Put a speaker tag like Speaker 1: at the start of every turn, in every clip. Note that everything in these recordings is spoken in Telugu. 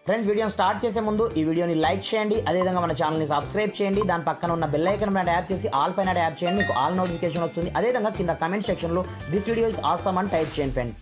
Speaker 1: ఫ్రెండ్స్ వీడియోని స్టార్ట్ చేసే ముందు ఈ వీడియోని లైక్ చేయండి, అదేవిధంగా మన ఛానల్ని సబ్స్క్రైబ్ చేయండి, దాని పక్కన ఉన్న బెల్ ఐకాన్ పైన ట్యాప్ చేసి ఆల్ పైన ట్యాప్ చేయండి, మీకు ఆల్ నోటిఫికేషన్ వస్తుంది. అదేవిధంగా కింద కమెంట్ సెక్షన్లో దిస్ వీడియో ఇస్ ఆసమ్ అని టైప్ చేయండి ఫ్రెండ్స్.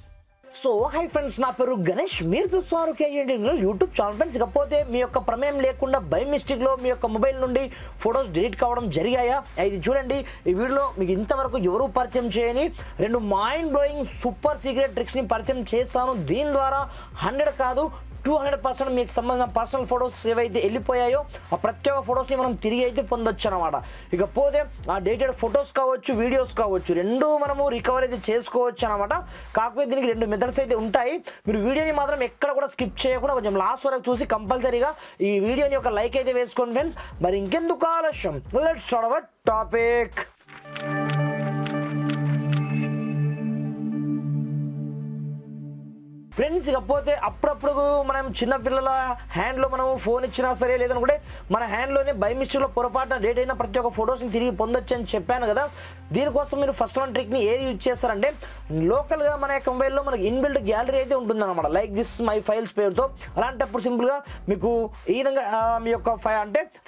Speaker 2: సో హై ఫ్రెండ్స్, నా పేరు గణేష్, మీరు చూస్తున్నారు కేజీ యూట్యూబ్ ఛానల్. ఫ్రెండ్స్, ఇకపోతే మీ యొక్క ప్రమేయం లేకుండా బై మిస్టేక్లో మీ యొక్క మొబైల్ నుండి ఫొటోస్ డిలీట్ కావడం జరిగాయా? ఇది చూడండి. ఈ వీడియోలో మీకు ఇంతవరకు ఎవరు పరిచయం చేయని 2 మైండ్ బ్లోయింగ్ సూపర్ సీక్రెట్ ట్రిక్స్ని పరిచయం చేస్తాను. దీని ద్వారా 100 కాదు 200% మీకు సంబంధించిన పర్సనల్ ఫొటోస్ ఏవైతే వెళ్ళిపోయాయో ఆ ప్రత్యేక ఫొటోస్ని మనం తిరిగి అయితే పొందొచ్చు అనమాట. ఇకపోతే ఆ డేటెడ్ ఫొటోస్ కావచ్చు, వీడియోస్ కావచ్చు, 2 మనము రికవర్ అయితే చేసుకోవచ్చు అనమాట. కాకపోతే దీనికి 2 మెథడ్స్ అయితే ఉంటాయి. మీరు వీడియోని మాత్రం ఎక్కడ కూడా స్కిప్ చేయకుండా కొంచెం లాస్ట్ వరకు చూసి కంపల్సరీగా ఈ వీడియోని ఒక లైక్ అయితే వేసుకోండి ఫ్రెండ్స్. మరి ఇంకెందుకు ఆలస్యం, let's start our topic. Friends, ఇకపోతే అప్పుడప్పుడు మనం చిన్నపిల్లల హ్యాండ్లో మనం ఫోన్ ఇచ్చినా సరే, లేదనుకుంటే మన హ్యాండ్లోనే బై మిస్టేక్లో పొరపాటున డేట్ అయిన ప్రతి ఒక్క ఫొటోస్ని తిరిగి పొందొచ్చు అని చెప్పాను కదా. దీనికోసం మీరు ఫస్ట్ వన్ ట్రిక్ని ఏది యూజ్ చేస్తారంటే, లోకల్గా మన యొక్క మొబైల్లో మనకి ఇన్బిల్డ్ గ్యాలరీ అయితే ఉంటుందన్నమాట, లైక్ దిస్ మై ఫైల్స్ పేరుతో. అలాంటప్పుడు సింపుల్గా మీకు ఈ విధంగా మీ యొక్క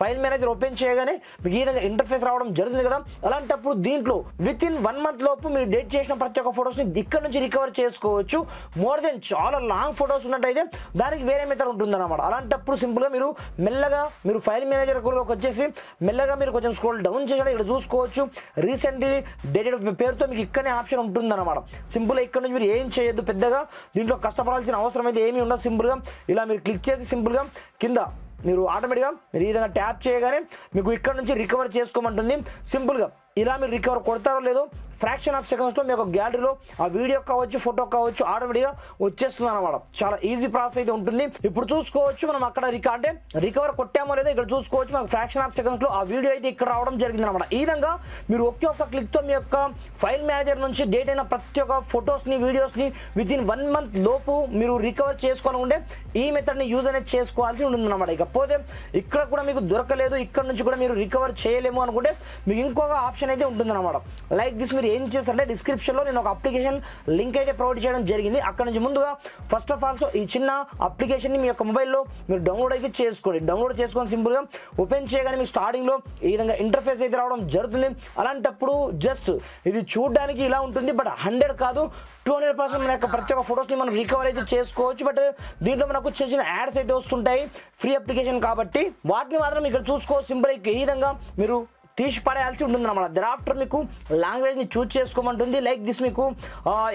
Speaker 2: ఫైల్ మేనేజర్ ఓపెన్ చేయగానే మీకు ఈ విధంగా ఇంటర్ఫేస్ రావడం జరుగుతుంది కదా. అలాంటప్పుడు దీంట్లో విత్ ఇన్ 1 month లోపు మీరు డేట్ చేసిన ప్రతి ఒక్క ఫొటోస్ని ఇక్కడ నుంచి రికవర్ చేసుకోవచ్చు. మోర్ దెన్ చాలా లాంగ్ ఫొటోస్ ఉన్నట్టయితే దానికి వేరే మెథడ్ ఉంటుందన్నమాట. అలాంటప్పుడు సింపుల్గా మీరు మెల్లగా మీరు ఫైల్ మేనేజర్ వచ్చేసి మెల్లగా మీరు కొంచెం స్క్రోల్ డౌన్ చేసి ఇక్కడ చూసుకోవచ్చు. రీసెంట్లీ డేటెడ్ పేరుతో మీకు ఇక్కడనే ఆప్షన్ ఉంటుందన్నమాట. సింపుల్గా ఇక్కడ నుంచి మీరు ఏం చేయొద్దు, పెద్దగా దీంట్లో కష్టపడాల్సిన అవసరం అయితే ఏమీ ఉండదు. సింపుల్గా ఇలా మీరు క్లిక్ చేసి సింపుల్గా కింద మీరు ఆటోమేటిక్గా మీరు ఈ విధంగా ట్యాప్ చేయగానే మీకు ఇక్కడ నుంచి రికవర్ చేసుకోమంటుంది. సింపుల్గా ఇలా మీరు రికవర్ కొడతారో లేదో ఫ్రాక్షన్ ఆఫ్ సెకండ్స్లో మీ యొక్క గ్యాలరీలో ఆ వీడియో కావచ్చు, ఫోటో కావచ్చు ఆటోమేటిక్గా వచ్చేస్తుంది అనమాట. చాలా ఈజీ ప్రాసెస్ అయితే ఉంటుంది. ఇప్పుడు చూసుకోవచ్చు మనం అక్కడ అంటే రికవర్ కొట్టామో లేదో ఇక్కడ చూసుకోవచ్చు. మనకు ఫ్రాక్షన్ ఆఫ్ సెకండ్స్లో ఆ వీడియో అయితే ఇక్కడ రావడం జరిగింది అనమాట. ఈ విధంగా మీరు ఒక్క క్లిక్తో మీ యొక్క ఫైల్ మేనేజర్ నుంచి డేట్ అయిన ప్రతి ఒక్క ఫొటోస్ని, వీడియోస్ని విత్ ఇన్ 1 month లోపు మీరు రికవర్ చేసుకోవాలనుకుంటే ఈ మెథడ్ని యూజ్ అనేది చేసుకోవాల్సి ఉంటుంది అనమాట. ఇకపోతే ఇక్కడ కూడా మీకు దొరకలేదు, ఇక్కడ నుంచి కూడా మీరు రికవర్ చేయలేము అనుకుంటే మీకు ఇంకొక ఆప్షన్ అయితే ఉంటుందన్నమాట. లైక్ దిస్ మీరు ఏం చేస్తారంటే డిస్క్రిప్షన్లో నేను ఒక అప్లికేషన్ లింక్ అయితే ప్రొవైడ్ చేయడం జరిగింది. అక్కడ నుంచి ముందుగా ఫస్ట్ ఆఫ్ ఆల్ ఈ చిన్న అప్లికేషన్ని మీ యొక్క మొబైల్లో మీరు డౌన్లోడ్ అయితే చేసుకోండి. డౌన్లోడ్ చేసుకొని సింపుల్గా ఓపెన్ చేయగానే మీకు స్టార్టింగ్లో ఈ విధంగా ఇంటర్ఫేస్ అయితే రావడం జరుగుతుంది. అలాంటప్పుడు జస్ట్ ఇది చూడడానికి ఇలా ఉంటుంది, బట్ 100 కాదు 200% మన యొక్క ప్రతి ఒక్క ఫొటోస్ని మనం రికవర్ అయితే చేసుకోవచ్చు. బట్ దీంట్లో మనకు చిన్న చిన్న యాడ్స్ అయితే వస్తుంటాయి, ఫ్రీ అప్లికేషన్ కాబట్టి వాటిని మాత్రం ఇక్కడ చూసుకోవచ్చు. సింపుల్ ఈ విధంగా మీరు తీసి పడేయాల్సి ఉంటుంది అన్నమాట. దరాఫ్టర్ మీకు లాంగ్వేజ్ని చూస్ చేసుకోమంటుంది. లైక్ దిస్ మీకు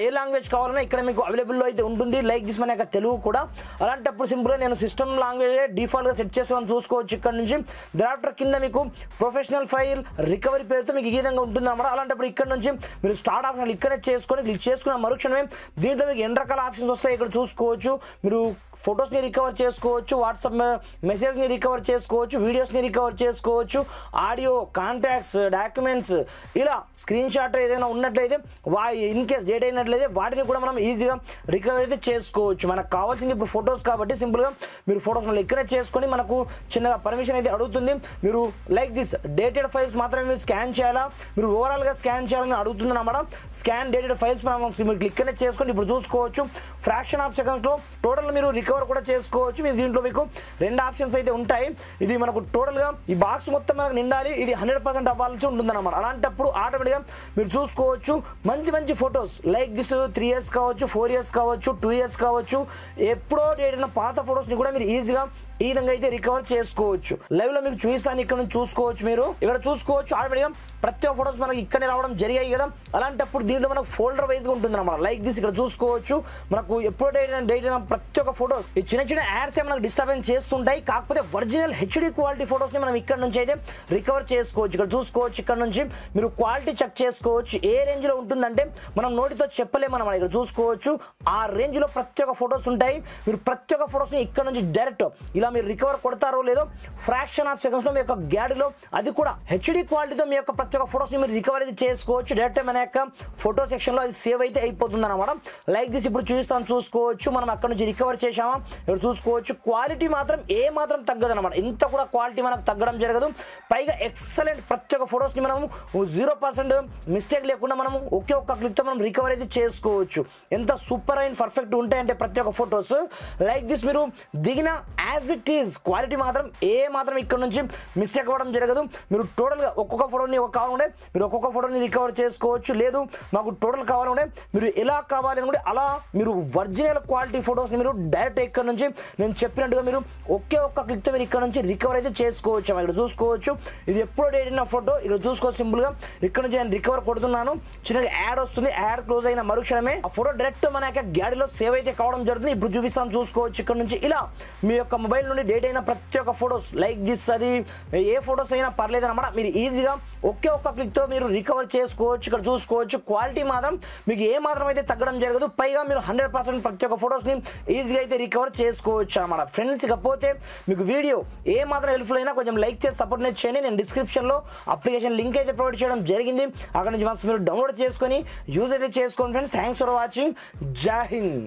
Speaker 2: ఏ లాంగ్వేజ్ కావాలన్నా ఇక్కడ మీకు అవైలబుల్లో అయితే ఉంటుంది. లైక్ దిస్ మన యొక్క తెలుగు కూడా. అలాంటప్పుడు సింపుల్గా నేను సిస్టమ్ లాంగ్వేజ్ డిఫాల్ట్గా సెట్ చేసుకొని చూసుకోవచ్చు. ఇక్కడ నుంచి దరాఫ్టర్ కింద మీకు ప్రొఫెషనల్ ఫైల్ రికవరీ పేరుతో మీకు ఈ విధంగా ఉంటుంది అన్నమాట. అలాంటప్పుడు ఇక్కడ నుంచి మీరు స్టార్ట్ ఆప్షన్ ఇక్కడే చేసుకొని క్లిక్ చేసుకున్న మరుక్షణమే దీంట్లో మీకు ఎన్ని రకాల ఆప్షన్స్ వస్తాయి ఇక్కడ చూసుకోవచ్చు. మీరు ఫొటోస్ని రికవర్ చేసుకోవచ్చు, వాట్సాప్ మెసేజ్ని రికవర్ చేసుకోవచ్చు, వీడియోస్ని రికవర్ చేసుకోవచ్చు, ఆడియో, కాంటాక్ట్స్, డాక్యుమెంట్స్, ఇలా స్క్రీన్ షాట్ ఏదైనా ఉన్నట్లయితే ఇన్ కేస్ డేట్ అయినట్లయితే వాటిని కూడా మనం ఈజీగా రికవర్ అయితే చేసుకోవచ్చు. మనకు కావాల్సింది ఇప్పుడు ఫొటోస్ కాబట్టి సింపుల్గా మీరు ఫొటోస్ ఇక్కడే చేసుకొని మనకు చిన్నగా పర్మిషన్ అయితే అడుగుతుంది. మీరు లైక్ దిస్ డేటెడ్ ఫైల్స్ మాత్రమే మీరు స్కాన్ చేయాలా, మీరు ఓవరాల్గా స్కాన్ చేయాలని అడుగుతుంది అన్నమాట. స్కాన్ డేటెడ్ ఫైల్స్ మనం మీరు క్లిక్ అనేది చేసుకొని ఇప్పుడు చూసుకోవచ్చు. ఫ్రాక్షన్ ఆఫ్ సెకండ్స్లో టోటల్ మీరు రికవర్ కూడా చేసుకోవచ్చు. మీరు దీంట్లో మీకు 2 ఆప్షన్స్ అయితే ఉంటాయి. ఇది మనకు టోటల్గా ఈ బాక్స్ మొత్తం మనకు నిండాలి, ఇది 100% అవ్వాల్సి ఉంటుందన్నమాట. అలాంటప్పుడు ఆటోమేటిక్గా మీరు చూసుకోవచ్చు మంచి మంచి ఫొటోస్ లైక్ దిస్ 3 years కావచ్చు, 4 years కావచ్చు, 2 years కావచ్చు, ఎప్పుడో డేట్ అయిన పాత ఫొటోస్ని కూడా మీరు ఈజీగా ఈ విధంగా అయితే రికవర్ చేసుకోవచ్చు. లైవ్లో మీకు చూపిస్తాను, ఇక్కడ నుంచి చూసుకోవచ్చు. మీరు ఇక్కడ చూసుకోవచ్చు ఆటోమేటిక్గా ప్రతి ఒక్క ఫొటోస్ మనకి ఇక్కడే రావడం జరిగాయి కదా. అలాంటప్పుడు దీంట్లో మనకు ఫోల్డర్ వైజ్గా ఉంటుంది అన్నమాట. లైక్ దిస్ ఇక్కడ చూసుకోవచ్చు. మనకు ఎప్పుడో డేట్ అయిన ప్రతి ఒక్క ఫొటోస్ ఈ చిన్న చిన్న యాడ్స్ మనకు డిస్టర్బెన్స్ చేస్తుంటాయి. కాకపోతే ఒరిజినల్ హెచ్డి క్వాలిటీ ఫొటోస్ని మనం ఇక్కడ నుంచి అయితే రికవర్ చేసుకోవచ్చు. ఇక్కడ చూసుకోవచ్చు. ఇక్కడ నుంచి మీరు క్వాలిటీ చెక్ చేసుకోవచ్చు. ఏ రేంజ్లో ఉంటుందంటే మనం నోటితో చెప్పలేమన్నమాట. ఇక్కడ చూసుకోవచ్చు ఆ రేంజ్లో ప్రతి ఒక్క ఫొటోస్ ఉంటాయి. మీరు ప్రతి ఒక్క ఫొటోస్ని ఇక్కడ నుంచి డైరెక్ట్ ఇలా మీరు రికవర్ కొడతారో లేదో ఫ్రాక్షన్ ఆఫ్ సెకండ్స్లో మీ యొక్క గ్యాలరీలో అది కూడా హెచ్డి క్వాలిటీతో మీ యొక్క ప్రతి ఒక్క ఫొటోస్ని మీరు రికవర్ అయితే చేసుకోవచ్చు. డైరెక్ట్ మన యొక్క ఫోటో సెక్షన్లో అది సేవ్ అయితే అయిపోతుంది అనమాట. లైక్ దిస్ ఇప్పుడు చూస్తాను చూసుకోవచ్చు. మనం అక్కడ నుంచి రికవర్ చేసామా ఇక్కడ చూసుకోవచ్చు. క్వాలిటీ మాత్రం ఏ మాత్రం తగ్గదు అనమాట. ఇంత కూడా క్వాలిటీ మనకు తగ్గడం జరగదు. పైగా ఎక్సలెంట్ ఇలాంటి ప్రతి ఒక్క ఫొటోస్ని మనం 0% మిస్టేక్ లేకుండా మనం ఒకే ఒక్క క్లిక్తో మనం రికవర్ అయితే చేసుకోవచ్చు. ఎంత సూపర్ అండ్ పర్ఫెక్ట్ ఉంటాయంటే ప్రతి ఒక్క ఫొటోస్ లైక్ దిస్ మీరు దిగిన యాజ్ ఇట్ ఈజ్ క్వాలిటీ మాత్రం మాత్రం ఇక్కడ నుంచి మిస్టేక్ అవ్వడం జరగదు. మీరు టోటల్గా ఒక్కొక్క ఫోటోని కావాలంటే మీరు ఒక్కొక్క ఫోటోని రికవర్ చేసుకోవచ్చు. లేదు మాకు టోటల్ కావాలంటే మీరు ఎలా కావాలనుకుంటే అలా మీరు ఒరిజినల్ క్వాలిటీ ఫొటోస్ని మీరు డైరెక్ట్ ఇక్కడ నుంచి నేను చెప్పినట్టుగా మీరు ఒకే ఒక్క క్లిక్తో మీరు ఇక్కడ నుంచి రికవర్ అయితే చేసుకోవచ్చు. ఇక్కడ చూసుకోవచ్చు ఇది ఎప్పుడో డేట్ అయిన ఫోటో. ఇక్కడ చూసుకోవచ్చు సింపుల్గా ఇక్కడ నుంచి నేను రికవర్ కొడుతున్నాను. చిన్నగా యాడ్ వస్తుంది. యాడ్ క్లోజ్ అయిన మరుక్షణమే ఆ ఫోటో డైరెక్ట్ మన యొక్క గ్యాలరీలో సేవ్ అయితే కావడం జరుగుతుంది. ఇప్పుడు చూపిస్తాను చూసుకోవచ్చు. ఇక్కడ నుంచి ఇలా మీ యొక్క మొబైల్ నుండి డేట్ అయిన ప్రతి ఒక్క ఫొటోస్ లైక్ దిస్ అది ఏ ఫొటోస్ అయినా పర్లేదు అనమాట. మీరు ఈజీగా ఒకే ఒక్క క్లిక్తో మీరు రికవర్ చేసుకోవచ్చు. ఇక్కడ చూసుకోవచ్చు క్వాలిటీ మాత్రం మీకు మాత్రం అయితే తగ్గడం జరగదు. పైగా మీరు 100% ప్రతి ఒక్క ఫొటోస్ని ఈజీగా అయితే రికవర్ చేసుకోవచ్చు అనమాట. ఫ్రెండ్స్ ఇకపోతే మీకు వీడియో మాత్రం హెల్ప్ఫుల్ అయినా కొంచెం లైక్ చేసి సపోర్ట్ చేయండి. నేను డిస్క్రిప్షన్లో అప్లికేషన్ లింక్ అయితే ప్రొవైడ్ చేయడం జరిగింది. అక్కడ నుంచి మీరు డౌన్లోడ్ చేసుకొని యూజ్ అయితే చేసుకోండి ఫ్రెండ్స్. Thanks for watching. జై హింద్.